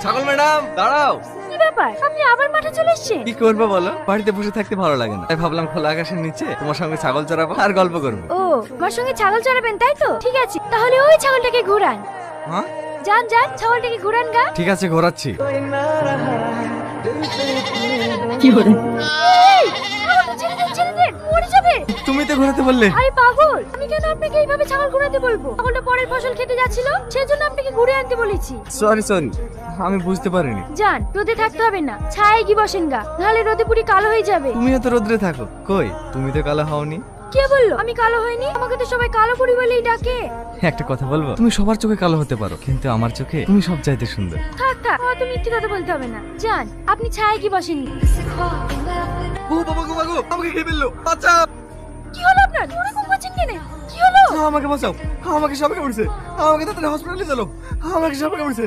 ছাগল ম্যাডাম দাঁড়াও। কি ব্যাপার, আপনি আবার মাঠে চলে এসেছেন? কি করবো বলো, বাড়িতে বসে থাকতে ভালো লাগে না, তাই ভাবলাম খোলা আকাশের নিচে তোমার সঙ্গে ছাগল চড়াবো আর গল্প করবো। ও, আমার সঙ্গে ছাগল চড়াবেন তাই তো? ঠিক আছে, তাহলে ওই ছাগলটাকে ঘোরান। হ্যাঁ যান যান, ছাগলটাকে ঘোরান গা। ঠিক আছে, ঘোরাচ্ছি। কি হলো? ছেড়ে দেন, ছেড়ে দেন, মরে যাবে। তুমি তো ঘোরাতে বললে। আরে পাগল, আমি কেন আপনাকে এইভাবে ছাগল ঘোরাতে বলবো? ছাগলটা পরের ফসল খেতে যাচ্ছিল, সেজন্য আপনাকে ঘুরে আনতে বলেছি। সরি সরি, আমি বুঝতে পারিনি। যান, রোদে থাকতে হবে না, ছায়ায় কি বসেন গা, নাহলে রোদে পুরি কালো হয়ে যাবে। তুমিও তো রোদ্রে থাকো, কই তুমি তো কালো হওনি। কে বললো আমি কালো হইনি? আমাকে তো সবাই কালো পুরি বলেই ডাকে। একটা কথা বলবো, তুমি সবার চোখে কালো হতে পারো, কিন্তু আমার চোখে তুমি সব চাইতে সুন্দর। থাক থাক, অত মিথ্যে কথা বলতে হবে না। যান, আপনি ছায়ায় কি বসেননি। ও বাবা গো, বাবা আমাকে খেয়ে ফেললো, বাঁচাও। কি হলো আপনার? ওরকম করছেন কেন? কি হলো? আমাকে বাঁচাও, আমাকে সাপে কামড়েছে, আমাকে তাড়াতাড়ি হসপিটালে চলো, আমাকে সাপে কামড়েছে,